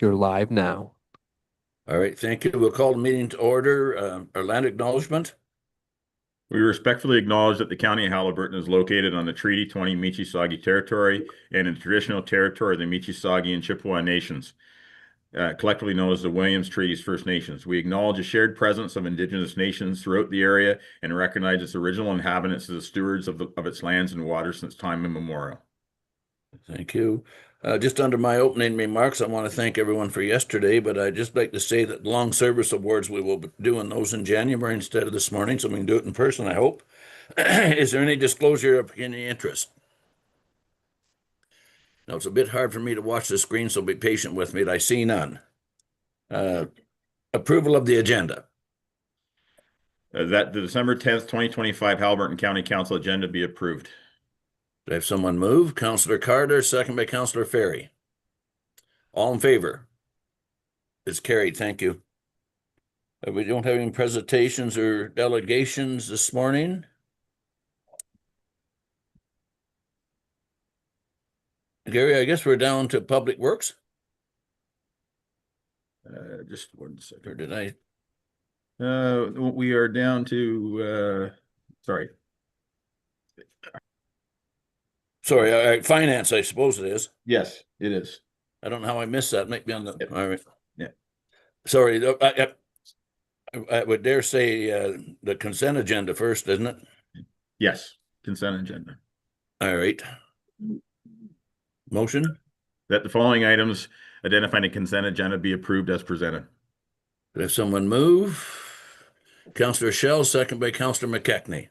You're live now. All right, thank you. We'll call the meeting to order. Our land acknowledgement. We respectfully acknowledge that the County of Haliburton is located on the Treaty 20 Michi-Sagi territory and in the traditional territory of the Michi-Sagi and Chippewa nations, collectively known as the Williams Treaties First Nations. We acknowledge the shared presence of Indigenous nations throughout the area and recognize its original inhabitants as the stewards of its lands and waters since time immemorial. Thank you. Just under my opening remarks, I want to thank everyone for yesterday, but I'd just like to say that long service awards, we will be doing those in January instead of this morning, so we can do it in person, I hope. Is there any disclosure of any interest? Now, it's a bit hard for me to watch the screen, so be patient with me. I see none. Approval of the agenda. That the December 10th, 2025 Haliburton County Council agenda be approved. Do I have someone move? Councillor Carter, second by Councillor Ferry. All in favor? It's carried. Thank you. We don't have any presentations or delegations this morning. Gary, I guess we're down to Public Works. Just 1 second. Or did I? We are down to, sorry. Sorry, finance, I suppose it is. Yes, it is. I don't know how I missed that. Might be on the. Yep. All right. Yeah. Sorry, I would dare say the consent agenda first, isn't it? Yes, consent agenda. All right. Motion? That the following items identified in consent agenda be approved as presented. If someone move, Councillor Shell, second by Councillor McKechnie.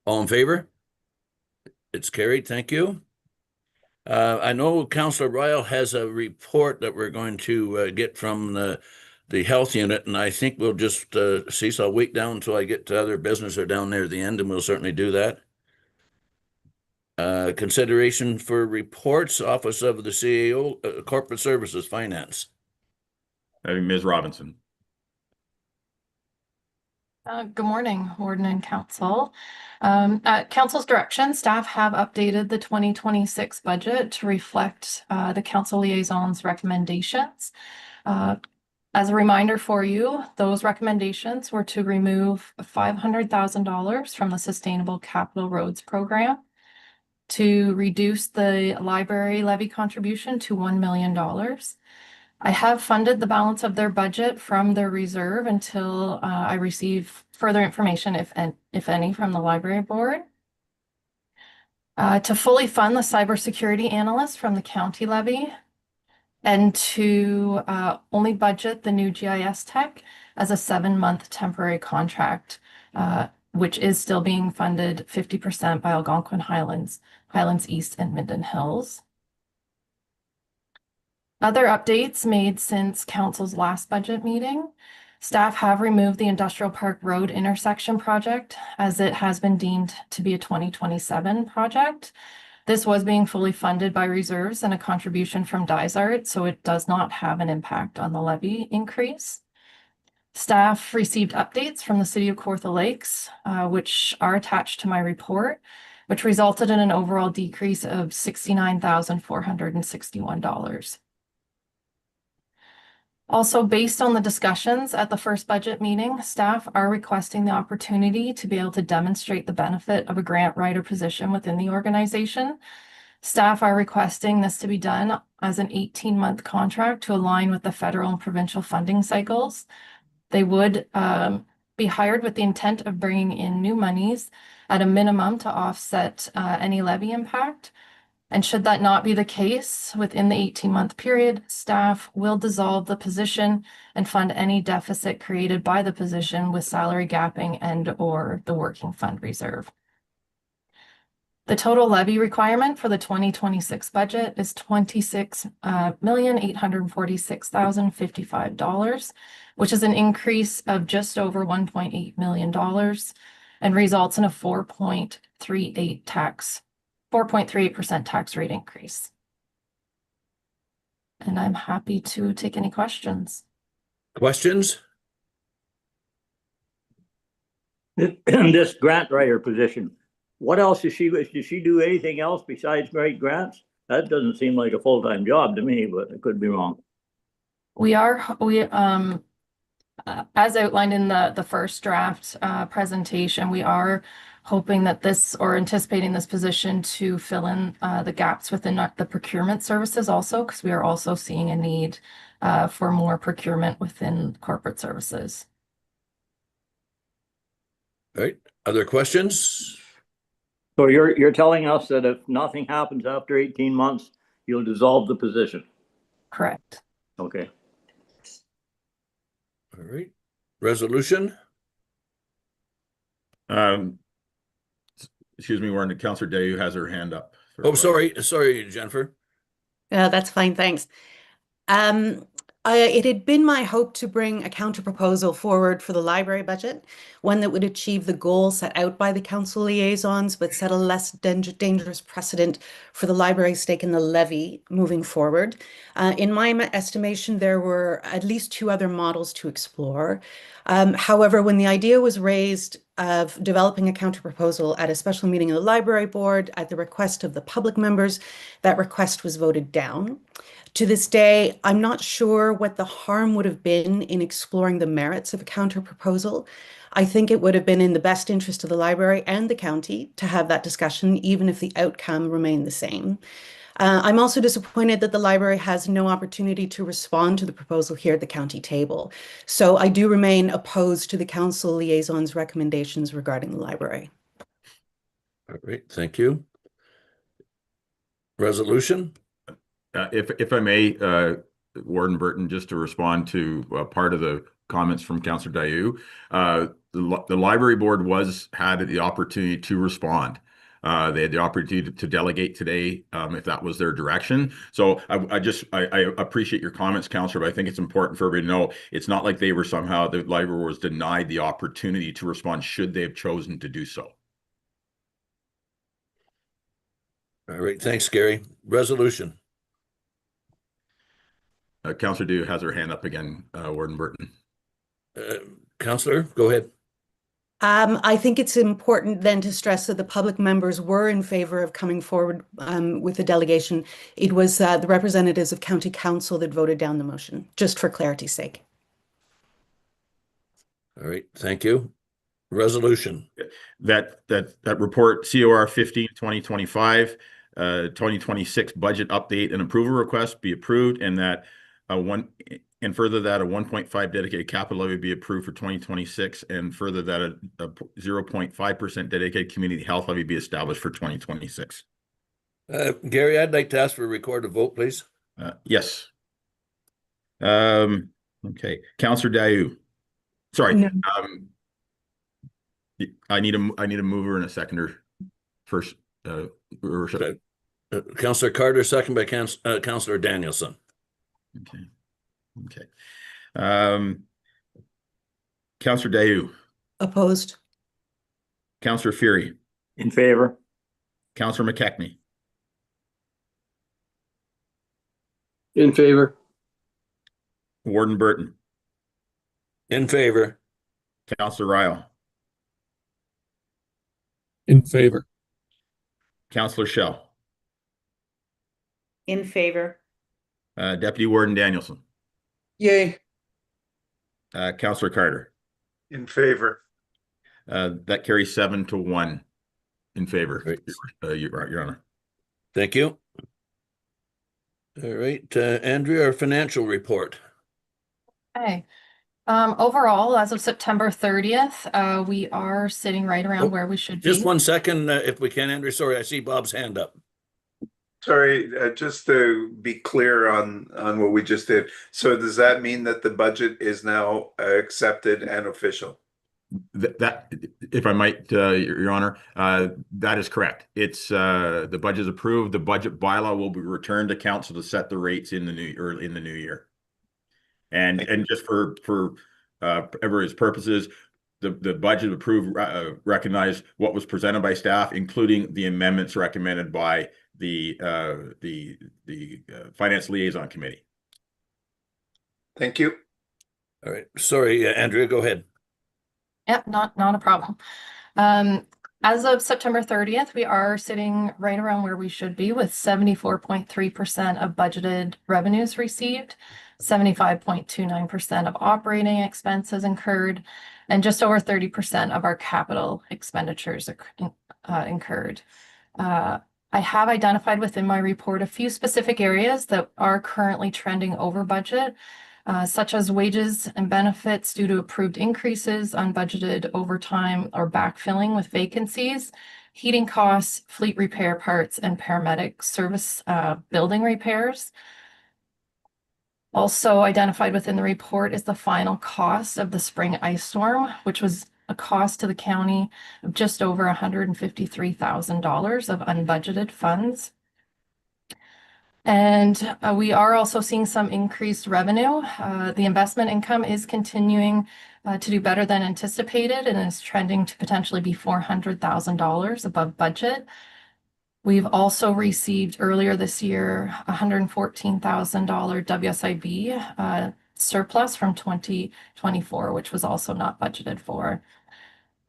All in favor? It's carried. Thank you. I know Councillor Ryle has a report that we're going to get from the health unit, and I think we'll just see. So I'll wait down until I get to other business or down there at the end, and we'll certainly do that. Consideration for reports, Office of the CAO, Corporate Services, Finance. Ms. Robinson. Good morning, Warden and Council. At Council's direction, staff have updated the 2026 budget to reflect the Council Liaison's recommendations. As a reminder for you, those recommendations were to remove $500,000 from the Sustainable Capital Roads Program, to reduce the library levy contribution to $1 million. I have funded the balance of their budget from their reserve until I receive further information, if any, from the library board. To fully fund the cybersecurity analyst from the county levy, and to only budget the new GIS tech as a 7-month temporary contract, which is still being funded 50% by Algonquin Highlands, Highlands East, and Minden Hills. Other updates made since Council's last budget meeting. Staff have removed the Industrial Park Road intersection project as it has been deemed to be a 2027 project. This was being fully funded by reserves and a contribution from Dysart, so it does not have an impact on the levy increase. Staff received updates from the City of Kawartha Lakes, which are attached to my report, which resulted in an overall decrease of $69,461. Also, based on the discussions at the first budget meeting, staff are requesting the opportunity to be able to demonstrate the benefit of a grant writer position within the organization. Staff are requesting this to be done as an 18-month contract to align with the federal and provincial funding cycles. They would be hired with the intent of bringing in new monies at a minimum to offset any levy impact. And should that not be the case within the 18-month period, staff will dissolve the position and fund any deficit created by the position with salary gapping and/or the working fund reserve. The total levy requirement for the 2026 budget is $26,846,055, which is an increase of just over $1.8 million and results in a 4.38% tax rate increase. And I'm happy to take any questions. Questions? This grant writer position, what else does she do anything else besides write grants? That doesn't seem like a full-time job to me, but I could be wrong. We as outlined in the first draft presentation, we are hoping that this, or anticipating this position to fill in the gaps within the procurement services also, because we are also seeing a need for more procurement within corporate services. All right, other questions? So you're telling us that if nothing happens after 18 months, you'll dissolve the position? Correct. Okay. All right, resolution? Excuse me, Warren, Councillor Day has her hand up. Oh, sorry, Jennifer. That's fine, thanks. It had been my hope to bring a counter proposal forward for the library budget, one that would achieve the goal set out by the council liaisons, but set a less dangerous precedent for the library's stake in the levy moving forward. In my estimation, there were at least 2 other models to explore. However, when the idea was raised of developing a counter proposal at a special meeting of the library board at the request of the public members, that request was voted down. To this day, I'm not sure what the harm would have been in exploring the merits of a counter proposal. I think it would have been in the best interest of the library and the county to have that discussion, even if the outcome remained the same. I'm also disappointed that the library has no opportunity to respond to the proposal here at the county table. So I do remain opposed to the council liaison's recommendations regarding the library. All right, thank you. Resolution? If I may, Warden Burton, just to respond to part of the comments from Councillor Dayu, the library board had the opportunity to respond. They had the opportunity to delegate today if that was their direction. So I appreciate your comments, Councillor, but I think it's important for everybody to know it's not like they were somehow, the library was denied the opportunity to respond should they have chosen to do so. All right, thanks, Gary. Resolution? Councillor Dayu has her hand up again, Warden Burton. Councillor, go ahead. I think it's important then to stress that the public members were in favor of coming forward with the delegation. It was the representatives of County Council that voted down the motion, just for clarity's sake. All right, thank you. Resolution? That report, COR 15/2025, 2026 budget update and approval request be approved, and that further that a 1.5 dedicated capital levy be approved for 2026, and further that a 0.5% dedicated community health levy be established for 2026. Gary, I'd like to ask for a recorded vote, please. Yes. Okay, Councillor Dayu. Sorry. No. I need a mover and a seconder first. Councillor Carter, second by Councillor Danielson. Okay. Councillor Dayu. Opposed. Councillor Fury. In favor. Councillor McKechnie. In favor. Warden Burton. In favor. Councillor Ryle. In favor. Councillor Shell. In favor. Deputy Warden Danielson. Yay. Councillor Carter. In favor. That carries 7-1 in favor. Great. Your Honor. Thank you. All right, Andrea, our financial report. Okay. Overall, as of September 30th, we are sitting right around where we should be. Just 1 second, if we can, Andrea. Sorry, I see Bob's hand up. Sorry, just to be clear on what we just did. So does that mean that the budget is now accepted and official? That, if I might, Your Honor, that is correct. It's the budget is approved. The budget bylaw will be returned to council to set the rates in the new year. And just for everybody's purposes, the budget approved recognized what was presented by staff, including the amendments recommended by the Finance Liaison Committee. Thank you. All right. Sorry, Andrea, go ahead. Yep, not a problem. As of September 30th, we are sitting right around where we should be with 74.3% of budgeted revenues received. 75.29% of operating expenses incurred, and just over 30% of our capital expenditures incurred. I have identified within my report a few specific areas that are currently trending over budget, such as wages and benefits due to approved increases, unbudgeted overtime or backfilling with vacancies, heating costs, fleet repair parts, and paramedic service building repairs. Also identified within the report is the final cost of the spring ice storm, which was a cost to the county of just over $153,000 of unbudgeted funds. And we are also seeing some increased revenue. The investment income is continuing to do better than anticipated and is trending to potentially be $400,000 above budget. We've also received earlier this year $114,000 WSIB surplus from 2024, which was also not budgeted for.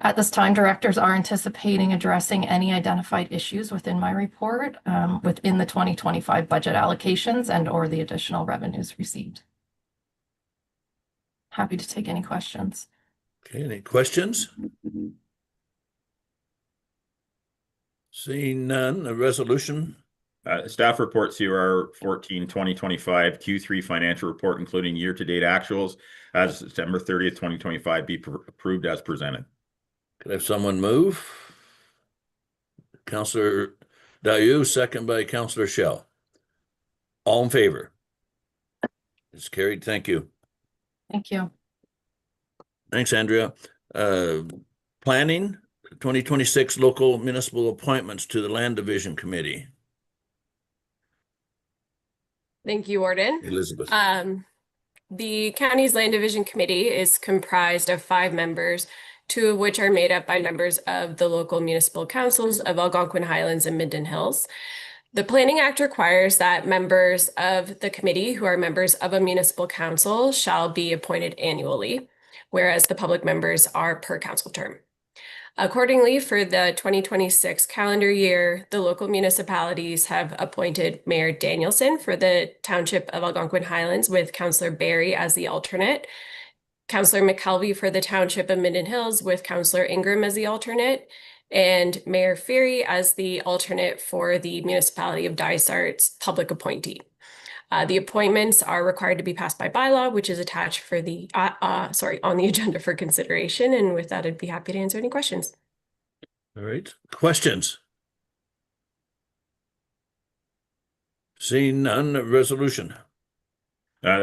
At this time, directors are anticipating addressing any identified issues within my report within the 2025 budget allocations and or the additional revenues received. Happy to take any questions. Okay, any questions? Seeing none, a resolution. Staff report CR 14 2025 Q3 financial report, including year-to-date actuals as of September 30th, 2025, be approved as presented. Could I have someone move? Councillor Dayu, second by Councillor Shell. All in favor? It's carried. Thank you. Thank you. Thanks, Andrea. Planning 2026 local municipal appointments to the Land Division Committee. Thank you, Warden. Elizabeth. The county's Land Division Committee is comprised of 5 members, 2 of which are made up by members of the local municipal councils of Algonquin Highlands and Minden Hills. The Planning Act requires that members of the committee who are members of a municipal council shall be appointed annually, whereas the public members are per council term. Accordingly, for the 2026 calendar year, the local municipalities have appointed Mayor Danielson for the Township of Algonquin Highlands with Councillor Barry as the alternate, Councillor McKelvey for the Township of Minden Hills with Councillor Ingram as the alternate, and Mayor Ferry as the alternate for the municipality of Dysart's public appointee. The appointments are required to be passed by bylaw, which is attached for the on the agenda for consideration. And with that, I'd be happy to answer any questions. All right. Questions? Seeing none, resolution.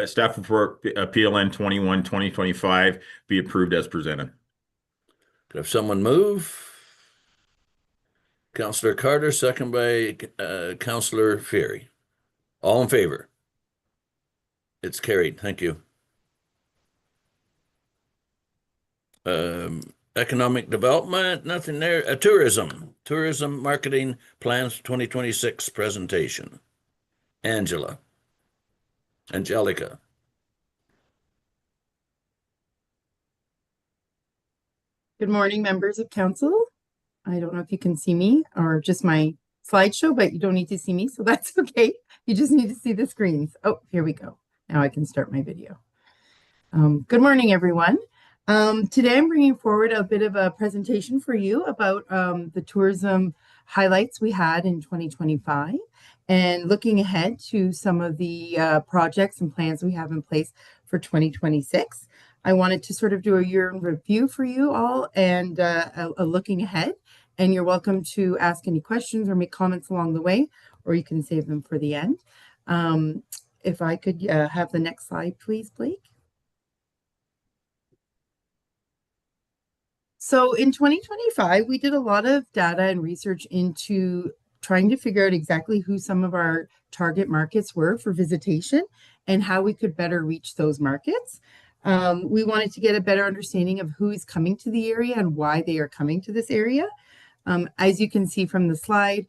Staff report PLN 21 2025 be approved as presented. Could I have someone move? Councillor Carter, second by Councillor Ferry. All in favor? It's carried. Thank you. Economic development, nothing there. Tourism marketing plans 2026 presentation. Angelica. Good morning, members of council. I don't know if you can see me or just my slideshow, but you don't need to see me, so that's okay. You just need to see the screens. Oh, here we go. Now I can start my video. Good morning, everyone. Today I'm bringing forward a bit of a presentation for you about the tourism highlights we had in 2025 and looking ahead to some of the projects and plans we have in place for 2026. I wanted to sort of do a year in review for you all and a looking ahead. And you're welcome to ask any questions or make comments along the way, or you can save them for the end. If I could have the next slide, please, Blake. So in 2025, we did a lot of data and research into trying to figure out exactly who some of our target markets were for visitation and how we could better reach those markets. We wanted to get a better understanding of who is coming to the area and why they are coming to this area. As you can see from the slide,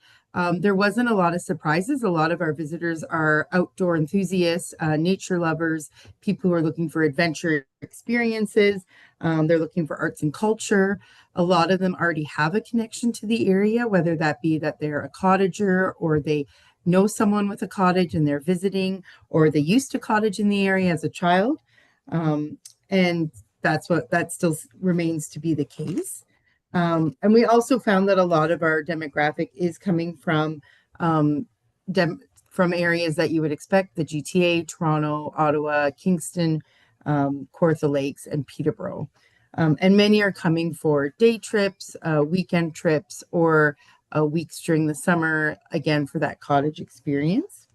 there wasn't a lot of surprises. A lot of our visitors are outdoor enthusiasts, nature lovers, people who are looking for adventure experiences. They're looking for arts and culture. A lot of them already have a connection to the area, whether that be that they're a cottager or they know someone with a cottage and they're visiting, or they used to cottage in the area as a child. And that still remains to be the case. And we also found that a lot of our demographic is coming from areas that you would expect: the GTA, Toronto, Ottawa, Kingston, Kawartha Lakes, and Peterborough. And many are coming for day trips, weekend trips, or weeks during the summer, again, for that cottage experience.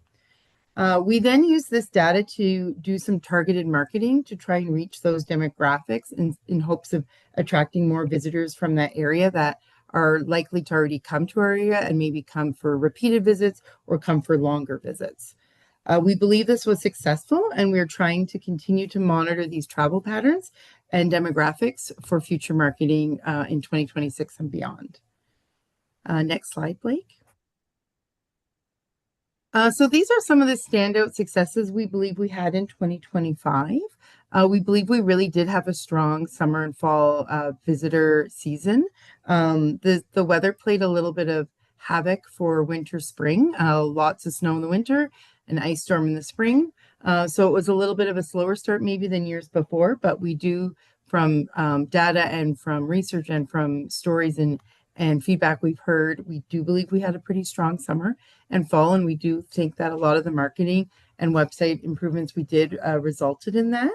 We then use this data to do some targeted marketing to try and reach those demographics in hopes of attracting more visitors from that area that are likely to already come to our area and maybe come for repeated visits or come for longer visits. We believe this was successful, and we're trying to continue to monitor these travel patterns and demographics for future marketing in 2026 and beyond. Next slide, Blake. So these are some of the standout successes we believe we had in 2025. We believe we really did have a strong summer and fall visitor season. The weather played a little bit of havoc for winter spring, lots of snow in the winter, an ice storm in the spring. So it was a little bit of a slower start maybe than years before, but we do, from data and from research and from stories and feedback we've heard, we do believe we had a pretty strong summer and fall, and we do think that a lot of the marketing and website improvements we did resulted in that.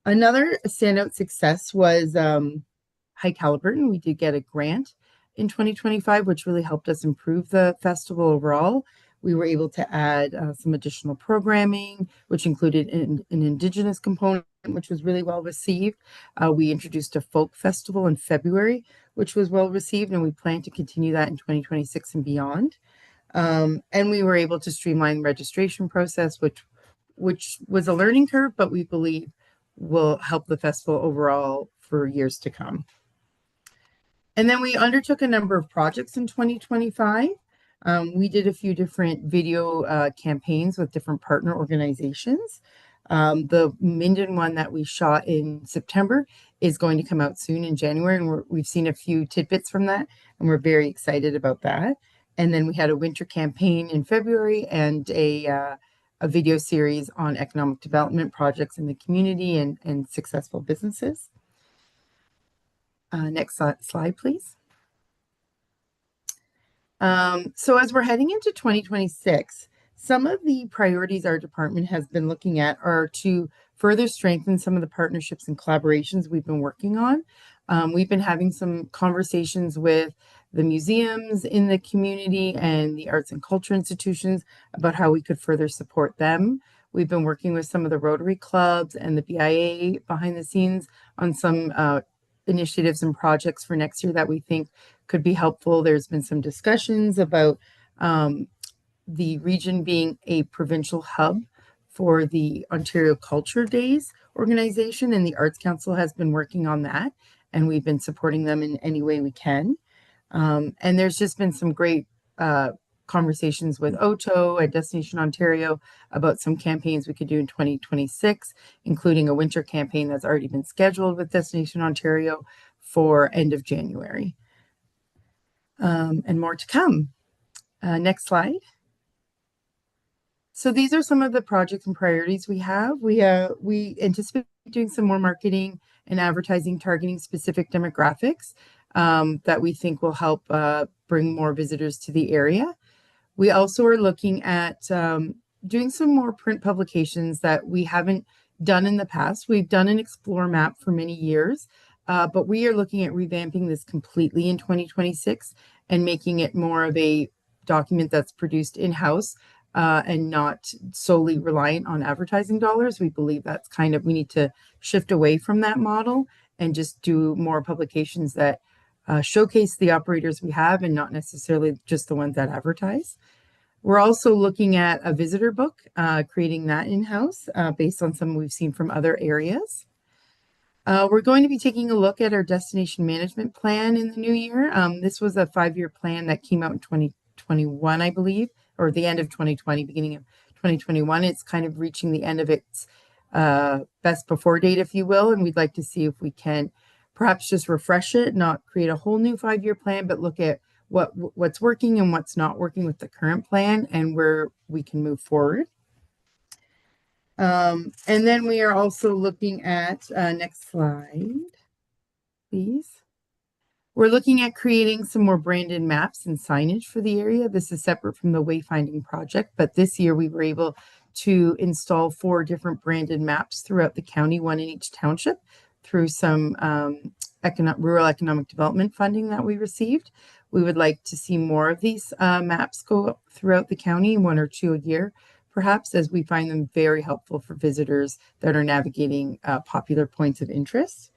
Another standout success was Hike Haliburton. We did get a grant in 2025, which really helped us improve the festival overall. We were able to add some additional programming, which included an Indigenous component, which was really well received. We introduced a folk festival in February, which was well received, and we plan to continue that in 2026 and beyond. And we were able to streamline the registration process, which was a learning curve, but we believe will help the festival overall for years to come. And then we undertook a number of projects in 2025. We did a few different video campaigns with different partner organizations. The Minden one that we shot in September is going to come out soon in January, and we've seen a few tidbits from that, and we're very excited about that. And then we had a winter campaign in February and a video series on economic development projects in the community and successful businesses. Next slide, please. So as we're heading into 2026, some of the priorities our department has been looking at are to further strengthen some of the partnerships and collaborations we've been working on. We've been having some conversations with the museums in the community and the arts and culture institutions about how we could further support them. We've been working with some of the Rotary clubs and the BIA behind the scenes on some initiatives and projects for next year that we think could be helpful. There's been some discussions about the region being a provincial hub for the Ontario Culture Days organization, and the Arts Council has been working on that, and we've been supporting them in any way we can. And there's just been some great conversations with OTO and Destination Ontario about some campaigns we could do in 2026, including a winter campaign that's already been scheduled with Destination Ontario for end of January. And more to come. Next slide. So these are some of the projects and priorities we have. We anticipate doing some more marketing and advertising targeting specific demographics that we think will help bring more visitors to the area. We also are looking at doing some more print publications that we haven't done in the past. We've done an Explore map for many years, but we are looking at revamping this completely in 2026 and making it more of a document that's produced in-house and not solely reliant on advertising dollars. We believe that's we need to shift away from that model and just do more publications that showcase the operators we have and not necessarily just the ones that advertise. We're also looking at a visitor book, creating that in-house based on some we've seen from other areas. We're going to be taking a look at our destination management plan in the new year. This was a 5-year plan that came out in 2021, I believe, or the end of 2020, beginning of 2021. It's kind of reaching the end of its best before date, if you will, and we'd like to see if we can perhaps just refresh it, not create a whole new 5-year plan, but look at what's working and what's not working with the current plan and where we can move forward. And then we are also looking at, next slide, please. We're looking at creating some more branded maps and signage for the area. This is separate from the wayfinding project, but this year we were able to install 4 different branded maps throughout the county, 1 in each township, through some rural economic development funding that we received. We would like to see more of these maps go up throughout the county, 1 or 2 a year, perhaps, as we find them very helpful for visitors that are navigating popular points of interest.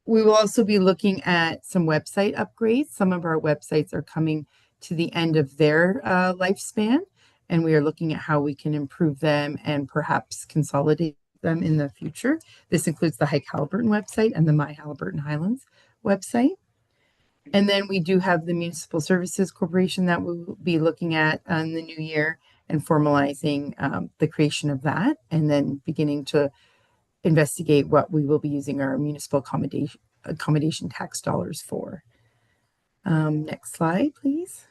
We will also be looking at some website upgrades. Some of our websites are coming to the end of their lifespan, and we are looking at how we can improve them and perhaps consolidate them in the future. This includes the Hike Haliburton website and the My Haliburton Highlands website. And then we do have the Municipal Services Corporation that we'll be looking at in the new year and formalizing the creation of that, and then beginning to investigate what we will be using our municipal accommodation tax dollars for. Next slide, please.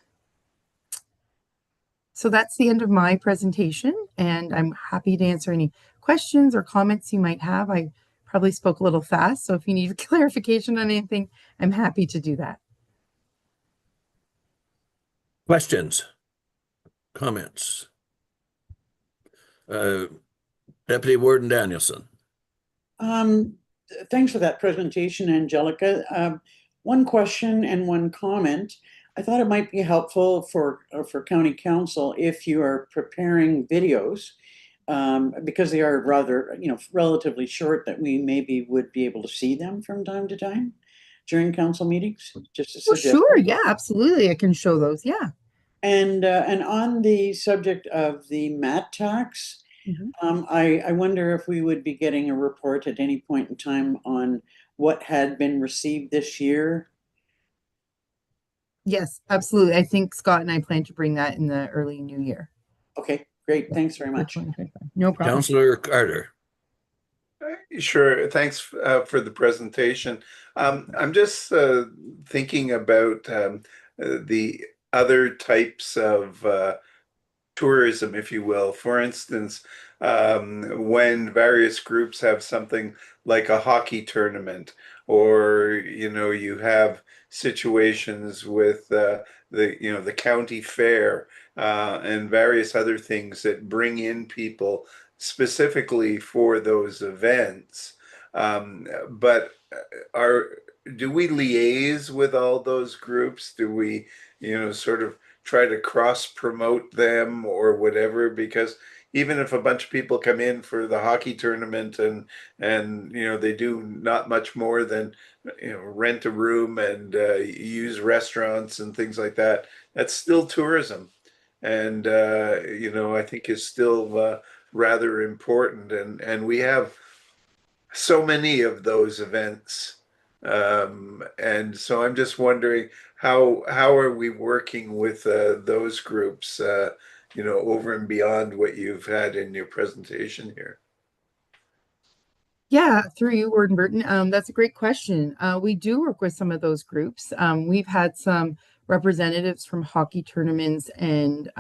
So that's the end of my presentation, and I'm happy to answer any questions or comments you might have. I probably spoke a little fast, so if you need clarification on anything, I'm happy to do that. Questions? Comments? Deputy Warden Danielson. Thanks for that presentation, Angelica. One question and one comment. I thought it might be helpful for County Council if you are preparing videos, because they are rather, relatively short, that we maybe would be able to see them from time to time during council meetings. Just a suggestion. Sure, yeah, absolutely. I can show those, yeah. And on the subject of the mat tax, I wonder if we would be getting a report at any point in time on what had been received this year. Yes, absolutely. I think Scott and I plan to bring that in the early new year. Okay, great. Thanks very much. No problem. Councillor Carter. Sure. Thanks for the presentation. I'm just thinking about the other types of tourism, if you will. For instance, when various groups have something like a hockey tournament, or you have situations with the county fair and various other things that bring in people specifically for those events. But do we liaise with all those groups? Do we, sort of try to cross promote them or whatever? Because even if a bunch of people come in for the hockey tournament and they do not much more than rent a room and use restaurants and things like that, that's still tourism, and I think is still rather important, and we have so many of those events, and so I'm just wondering how are we working with those groups, over and beyond what you've had in your presentation here. Yeah, through you, Warden Burton. That's a great question. We do work with some of those groups. We've had some representatives from hockey tournaments and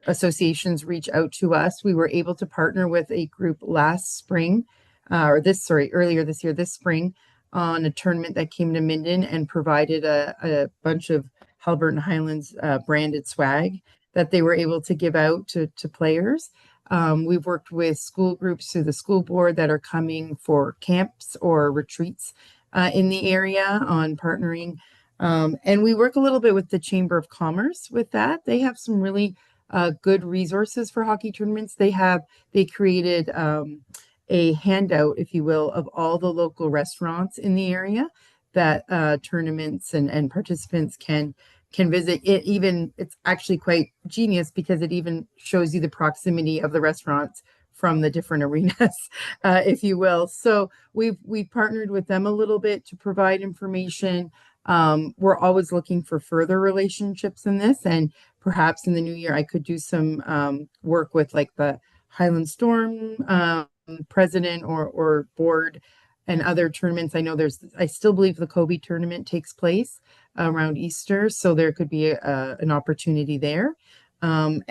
associations reach out to us. We were able to partner with a group last spring, earlier this year, this spring, on a tournament that came to Minden and provided a bunch of Haliburton Highlands branded swag that they were able to give out to players. We've worked with school groups through the school board that are coming for camps or retreats in the area on partnering. And we work a little bit with the Chamber of Commerce with that. They have some really good resources for hockey tournaments. They created a handout, if you will, of all the local restaurants in the area that tournaments and participants can visit. It's actually quite genius because it even shows you the proximity of the restaurants from the different arenas, if you will. So we've partnered with them a little bit to provide information. We're always looking for further relationships in this, and perhaps in the new year I could do some work with like the Highland Storm president or board and other tournaments. I know I still believe the Kobe tournament takes place around Easter, so there could be an opportunity there. And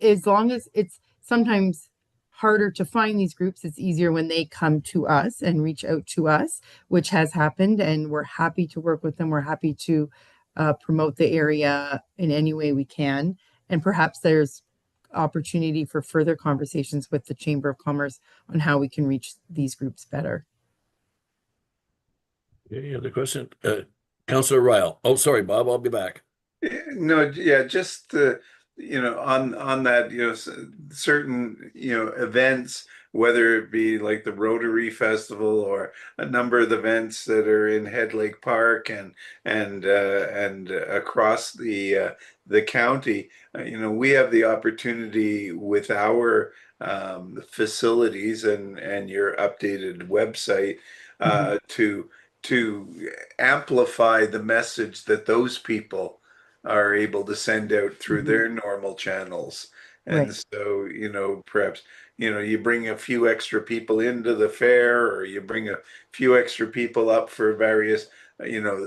as long as it's sometimes harder to find these groups, it's easier when they come to us and reach out to us, which has happened, and we're happy to work with them. We're happy to promote the area in any way we can. And perhaps there's opportunity for further conversations with the Chamber of Commerce on how we can reach these groups better. Any other question? Councillor Ryle. Oh, sorry, Bob, I'll be back. No, yeah, just on that, certain events, whether it be like the Rotary Festival or a number of events that are in Head Lake Park and across the county, we have the opportunity with our facilities and your updated website to amplify the message that those people are able to send out through their normal channels. And Right. so, perhaps, you bring a few extra people into the fair, or you bring a few extra people up for various,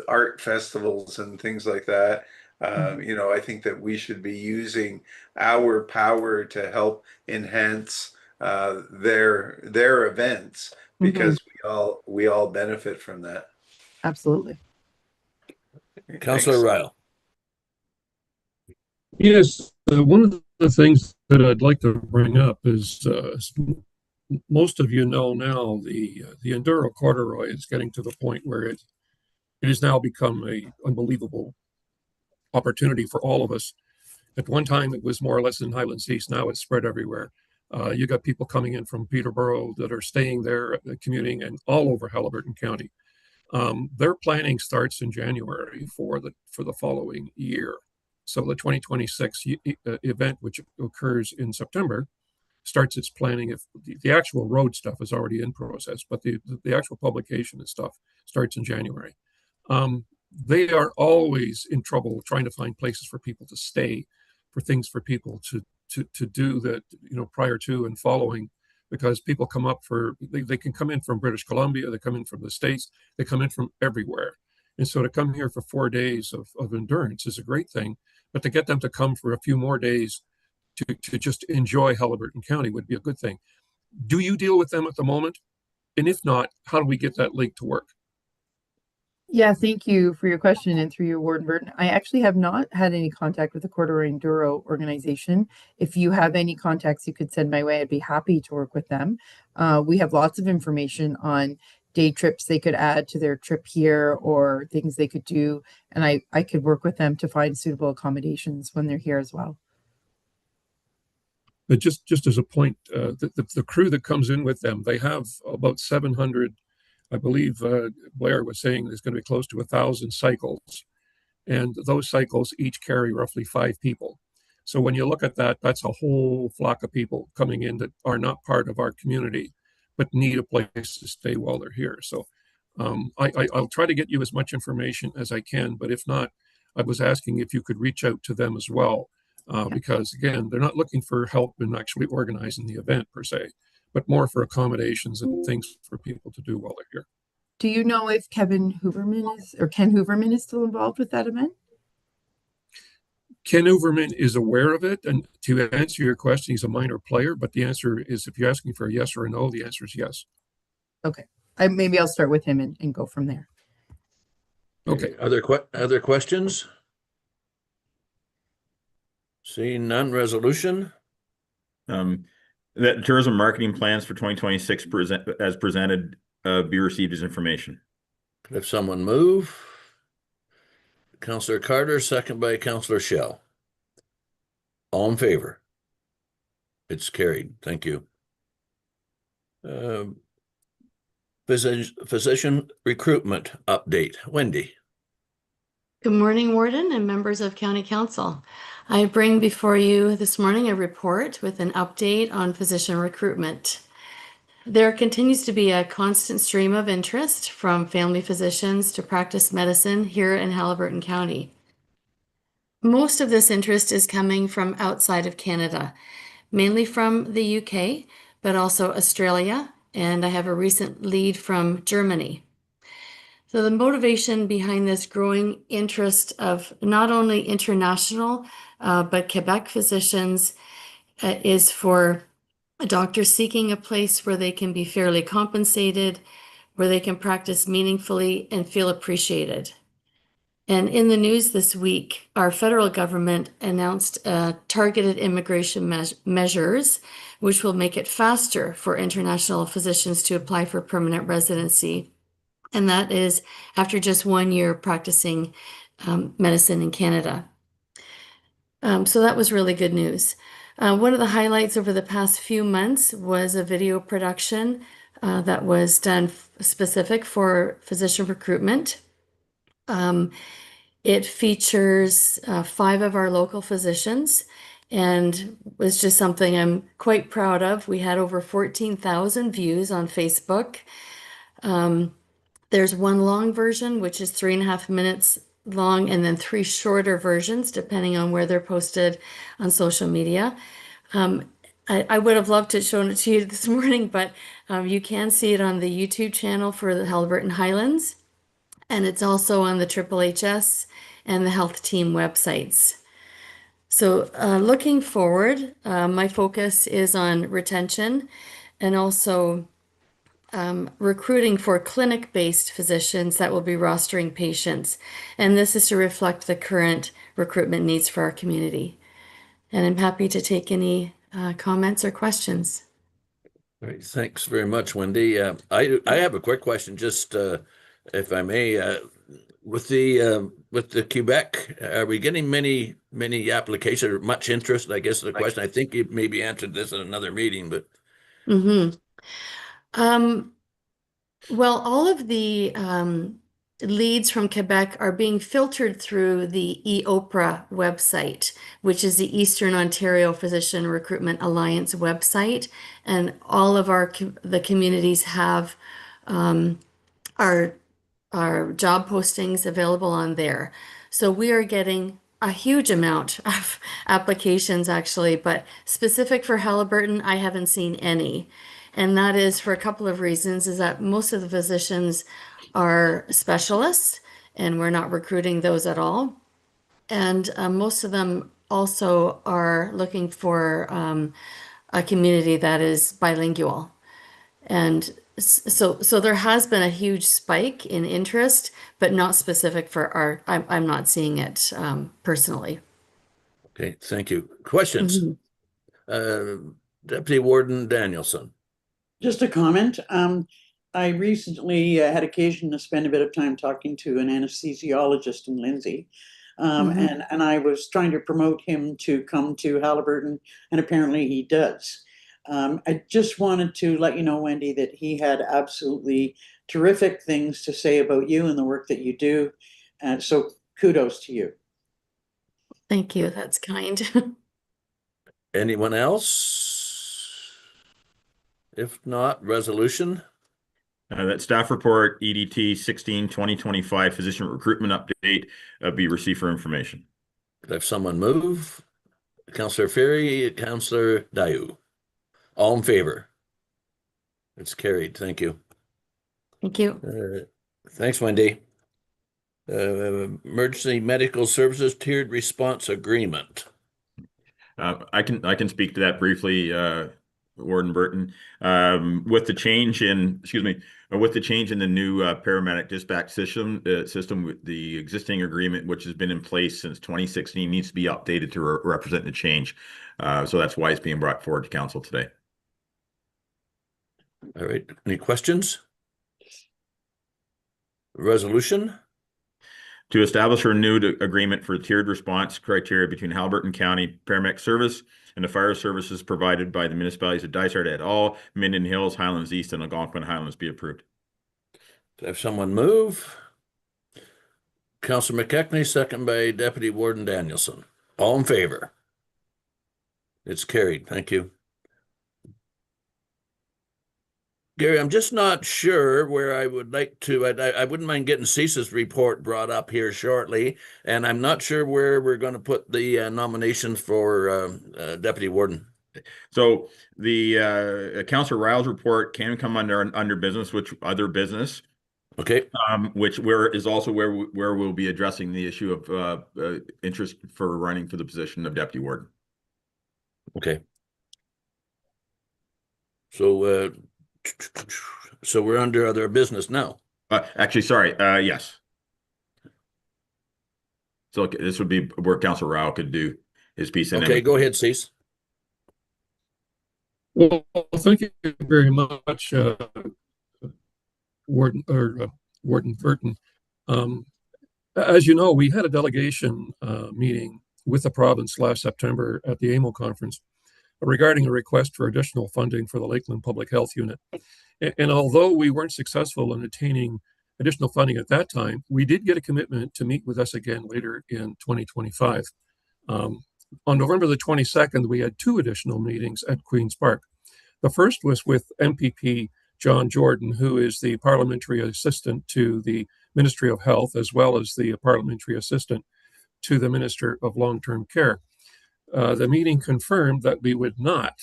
art festivals and things like that. I think that we should be using our power to help enhance their events, because we all benefit from that. Absolutely. Councillor Thanks. Ryle. Yes, one of the things that I'd like to bring up is most of you know now the Enduro corduroy is getting to the point where it has now become a unbelievable opportunity for all of us. At one time, it was more or less in Highlands East. Now it's spread everywhere. You got people coming in from Peterborough that are staying there, commuting, and all over Haliburton County. Their planning starts in January for the following year. So the 2026 event, which occurs in September, starts its planning. If the actual road stuff is already in process, but the actual publication and stuff starts in January. They are always in trouble trying to find places for people to stay, for things for people to do that, prior to and following, because people come up they can come in from British Columbia, they come in from the States, they come in from everywhere. And so to come here for 4 days of endurance is a great thing, but to get them to come for a few more days to just enjoy Haliburton County would be a good thing. Do you deal with them at the moment? And if not, how do we get that link to work? Yeah, thank you for your question and through your Warden Burton. I actually have not had any contact with the Corduroy Enduro organization. If you have any contacts you could send my way, I'd be happy to work with them. We have lots of information on day trips they could add to their trip here or things they could do. And I could work with them to find suitable accommodations when they're here as well. But just as a point, the crew that comes in with them, they have about 700. I believe Blair was saying there's going to be close to 1,000 cycles, and those cycles each carry roughly 5 people. So when you look at that, that's a whole flock of people coming in that are not part of our community, but need a place to stay while they're here. So I'll try to get you as much information as I can, but if not, I was asking if you could reach out to them as well, because again, they're not looking for help in actually organizing the event per se, but more for accommodations and things for people to do while they're here. Do you know if Ken Hooverman is still involved with that event? Ken Hooverman is aware of it, and to answer your question, he's a minor player, but the answer is, if you're asking for a yes or a no, the answer is yes. Okay. Maybe I'll start with him and go from there. Okay. Other questions? Seeing none, resolution? That tourism marketing plans for 2026 as presented be received as information. Could have someone move? Councillor Carter, second by Councillor Shell. All in favor? It's carried. Thank you. Physician recruitment update. Wendy. Good morning, Warden and members of County Council. I bring before you this morning a report with an update on physician recruitment. There continues to be a constant stream of interest from family physicians to practice medicine here in Haliburton County. Most of this interest is coming from outside of Canada, mainly from the UK, but also Australia, and I have a recent lead from Germany. So the motivation behind this growing interest of not only international, but Quebec physicians is for doctors seeking a place where they can be fairly compensated, where they can practice meaningfully and feel appreciated. And in the news this week, our federal government announced targeted immigration measures, which will make it faster for international physicians to apply for permanent residency. And that is after just 1 year practicing medicine in Canada. So that was really good news. One of the highlights over the past few months was a video production that was done specific for physician recruitment. It features 5 of our local physicians and was just something I'm quite proud of. We had over 14,000 views on Facebook. There's one long version, which is 3.5 minutes long, and then 3 shorter versions, depending on where they're posted on social media. I would have loved to have shown it to you this morning, but you can see it on the YouTube channel for the Haliburton Highlands, and it's also on the Triple HS and the Health Team websites. So looking forward, my focus is on retention and also recruiting for clinic-based physicians that will be rostering patients. And this is to reflect the current recruitment needs for our community. And I'm happy to take any comments or questions. All right, thanks very much, Wendy. I have a quick question, just if I may. With the Quebec, are we getting many applications or much interest? I guess the question. I think you maybe answered this in another meeting, but. Well, all of the leads from Quebec are being filtered through the EOPRA website, which is the Eastern Ontario Physician Recruitment Alliance website, and all of the communities have our job postings available on there. So we are getting a huge amount of applications actually, but specific for Haliburton, I haven't seen any. And that is for a couple of reasons, is that most of the physicians are specialists and we're not recruiting those at all. And most of them also are looking for a community that is bilingual. And so there has been a huge spike in interest, but not specific for I'm not seeing it personally. Okay, thank you. Questions? Deputy Warden Danielson. Just a comment. I recently had occasion to spend a bit of time talking to an anesthesiologist in Lindsay. And I was trying to promote him to come to Haliburton, and apparently he does. I just wanted to let you know, Wendy, that he had absolutely terrific things to say about you and the work that you do. So kudos to you. Thank you. That's kind. Anyone else? If not, resolution. That staff report EDT 16-2025 physician recruitment update be received for information. Could I have someone move? Councillor Ferry, Councillor Dayu. All in favor? It's carried. Thank you. Thank you. Thanks, Wendy. Emergency medical services tiered response agreement. I can speak to that briefly, Warden Burton. With the change in, with the change in the new paramedic dispatch system, the existing agreement, which has been in place since 2016, needs to be updated to represent the change. So that's why it's being brought forward to council today. All right. Any questions? Resolution? To establish a renewed agreement for tiered response criteria between Haliburton County Paramedic Service and the fire services provided by the municipalities of Dysart et al., Minden Hills, Highlands East, and Algonquin Highlands be approved. To have someone move? Councillor McKechnie, second by Deputy Warden Danielson. All in favor? It's carried. Thank you. Gary, I'm just not sure where I would like to, I wouldn't mind getting CISA's report brought up here shortly, and I'm not sure where we're going to put the nominations for Deputy Warden. So the Councillor Riles report can come under business, which other business, Okay, which is also where we'll be addressing the issue of interest for running for the position of deputy warden. okay. So, so we're under other business now. Actually, sorry. Yes. So this would be where Councillor Rao could do his piece. And Okay, go ahead, Cease. Well, thank you very much, Warden Burton. As you know, we had a delegation meeting with the province last September at the AMO conference regarding a request for additional funding for the Lakeland Public Health Unit. And although we weren't successful in attaining additional funding at that time, we did get a commitment to meet with us again later in 2025. On November the 22nd, we had 2 additional meetings at Queen's Park. The first was with MPP John Jordan, who is the parliamentary assistant to the Ministry of Health, as well as the parliamentary assistant to the Minister of Long-Term Care. The meeting confirmed that we would not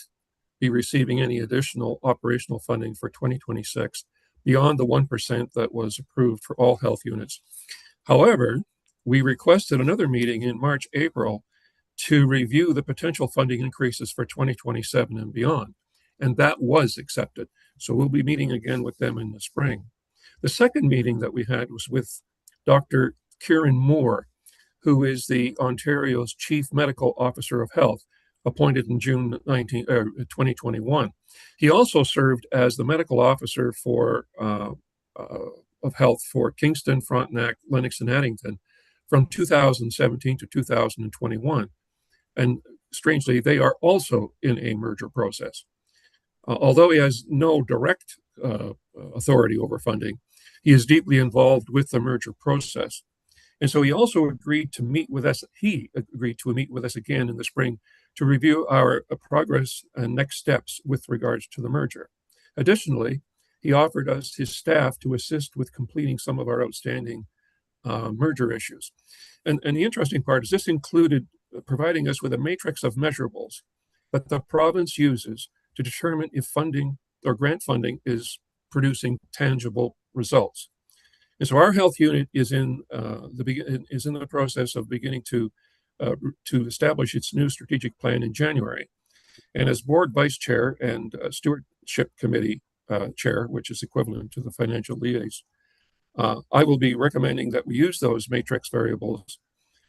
be receiving any additional operational funding for 2026 beyond the 1% that was approved for all health units. However, we requested another meeting in March, April to review the potential funding increases for 2027 and beyond. And that was accepted. So we'll be meeting again with them in the spring. The second meeting that we had was with Dr. Kieran Moore, who is the Ontario's Chief Medical Officer of Health, appointed in June 2021. He also served as the medical officer for of health for Kingston, Frontenac, Lennox, and Addington from 2017 to 2021. And strangely, they are also in a merger process. Although he has no direct authority over funding, he is deeply involved with the merger process. And so he also agreed to meet with us. He agreed to meet with us again in the spring to review our progress and next steps with regards to the merger. Additionally, he offered us his staff to assist with completing some of our outstanding merger issues. And the interesting part is this included providing us with a matrix of measurables that the province uses to determine if funding or grant funding is producing tangible results. And so our health unit is in the process of beginning to establish its new strategic plan in January. And as board vice chair and stewardship committee chair, which is equivalent to the financial liaison, I will be recommending that we use those matrix variables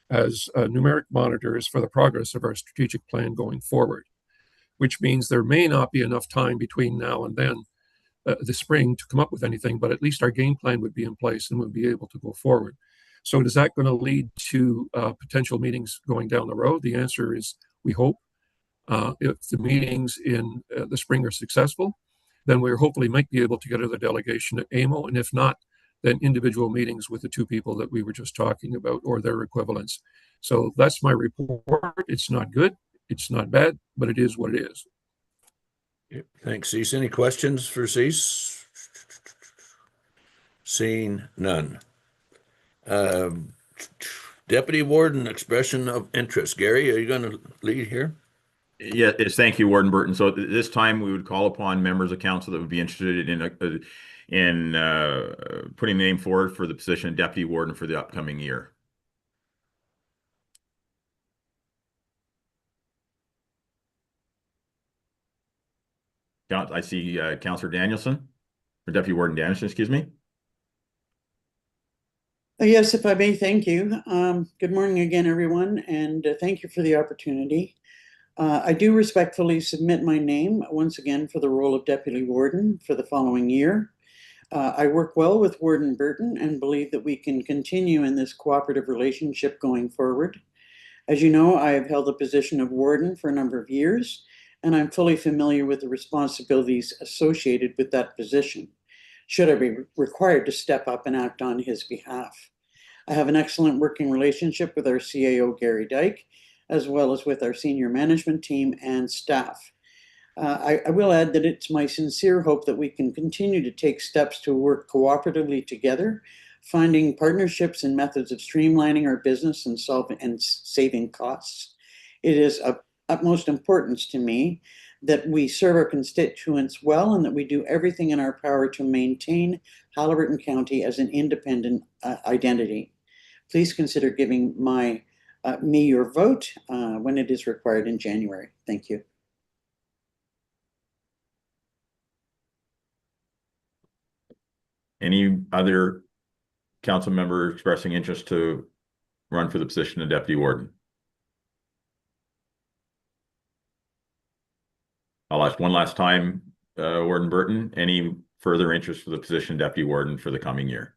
as numeric monitors for the progress of our strategic plan going forward, which means there may not be enough time between now and then, the spring, to come up with anything, but at least our game plan would be in place and we'll be able to go forward. So is that going to lead to potential meetings going down the road? The answer is we hope. If the meetings in the spring are successful, then we hopefully might be able to get another delegation at AMO, and if not, then individual meetings with the 2 people that we were just talking about or their equivalents. So that's my report. It's not good, it's not bad, but it is what it is. Thanks, Cease. Any questions for Cease? Seeing none. Deputy Warden, expression of interest. Gary, are you going to lead here? Yes, thank you, Warden Burton. So this time we would call upon members of council that would be interested in putting the name forward for the position of deputy warden for the upcoming year. I see Councillor Danielson, or Deputy Warden Danielson, excuse me. Yes, if I may, thank you. Good morning again, everyone, and thank you for the opportunity. I do respectfully submit my name once again for the role of Deputy Warden for the following year. I work well with Warden Burton and believe that we can continue in this cooperative relationship going forward. As you know, I have held the position of warden for a number of years, and I'm fully familiar with the responsibilities associated with that position, should I be required to step up and act on his behalf. I have an excellent working relationship with our CAO, Gary Dyke, as well as with our senior management team and staff. I will add that it's my sincere hope that we can continue to take steps to work cooperatively together, finding partnerships and methods of streamlining our business and saving costs. It is utmost importance to me that we serve our constituents well and that we do everything in our power to maintain Haliburton County as an independent identity. Please consider giving me your vote when it is required in January. Thank you. Any other council member expressing interest to run for the position of deputy warden? I'll ask one last time, Warden Burton, any further interest for the position of deputy warden for the coming year?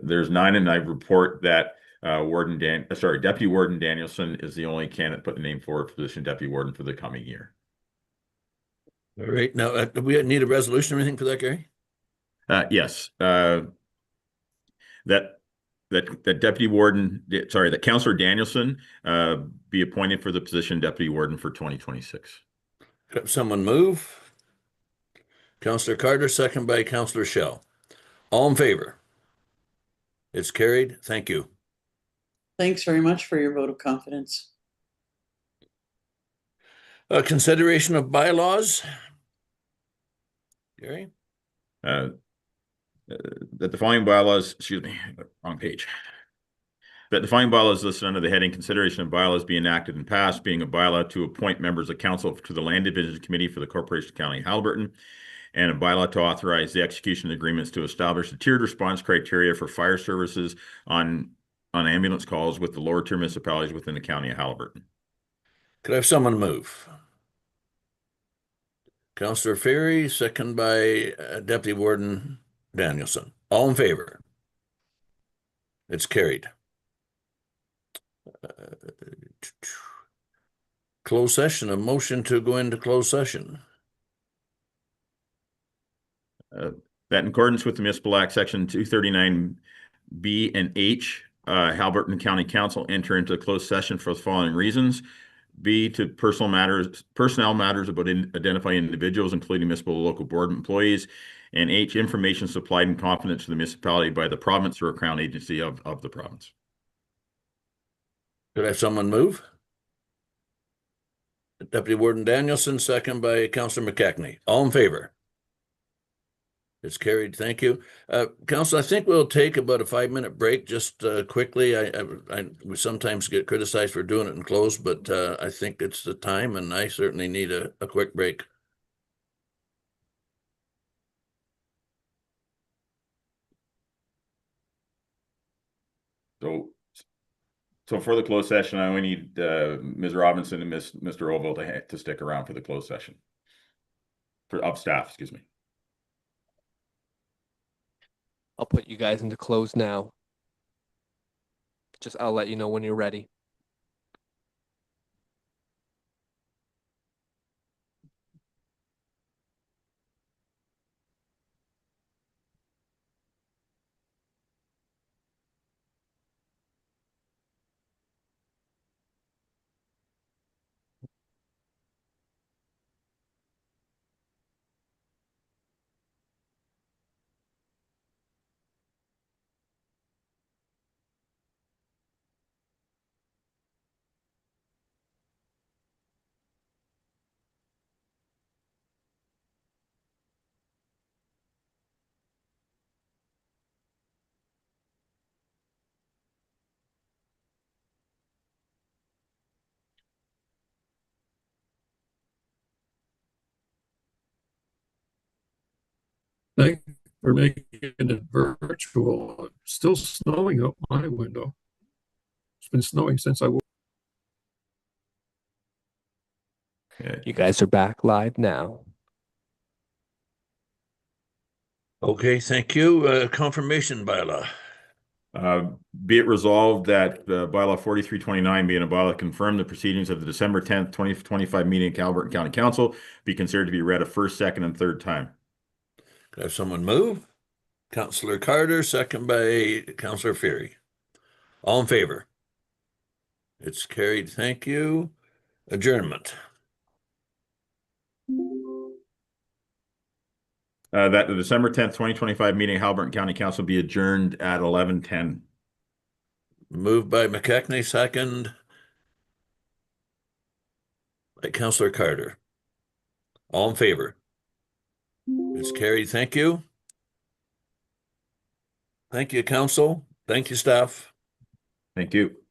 There's none, and I report that Deputy Warden Danielson is the only candidate put the name forward for the position of deputy warden for the coming year. All right. Now, do we need a resolution or anything for that, Gary? Yes. That Councillor Danielson be appointed for the position of deputy warden for 2026. Could someone move? Councillor Carter, second by Councillor Shell. All in favor? It's carried. Thank you. Thanks very much for your vote of confidence. Consideration of bylaws. Gary? That the following bylaws, excuse me, wrong page. That the following bylaws listed under the heading consideration of bylaws be enacted and passed, being a bylaw to appoint members of council to the Land Division Committee for the Corporation of County Haliburton, and a bylaw to authorize the execution of agreements to establish the tiered response criteria for fire services on ambulance calls with the lower tier municipalities within the County of Haliburton. Could I have someone move? Councillor Ferry, second by Deputy Warden Danielson. All in favor? It's carried. Closed session, a motion to go into closed session. That in accordance with the Municipal Act, Section 239B and H, Haliburton County Council enter into a closed session for the following reasons. B, to personnel matters about identifying individuals, including municipal local board employees. And H, information supplied in confidence to the municipality by the province or a crown agency of the province. Could I have someone move? Deputy Warden Danielson, second by Councillor McKechnie. All in favor? It's carried. Thank you. Council, I think we'll take about a 5-minute break just quickly. We sometimes get criticized for doing it in close, but I think it's the time, and I certainly need a quick break. So for the closed session, I only need Ms. Robinson and Mr. Oval to stick around for the closed session. Of staff, excuse me. I'll put you guys into close now. I'll let you know when you're ready. Thank you for making it virtual. It's still snowing out my window. It's been snowing since I woke. You guys are back live now. Okay, thank you. Confirmation bylaw. Be it resolved that bylaw 4329 being a bylaw confirm the proceedings of the December 10th, 2025 meeting of Haliburton County Council be considered to be read a first, second, and third time. Could I have someone move? Councillor Carter, second by Councillor Ferry. All in favor? It's carried. Thank you. Adjournment. That the December 10th, 2025 meeting of Haliburton County Council be adjourned at 11:10. Moved by McKechnie, second. by Councillor Carter. All in favor? It's carried. Thank you. Thank you, council. Thank you, staff. Thank you.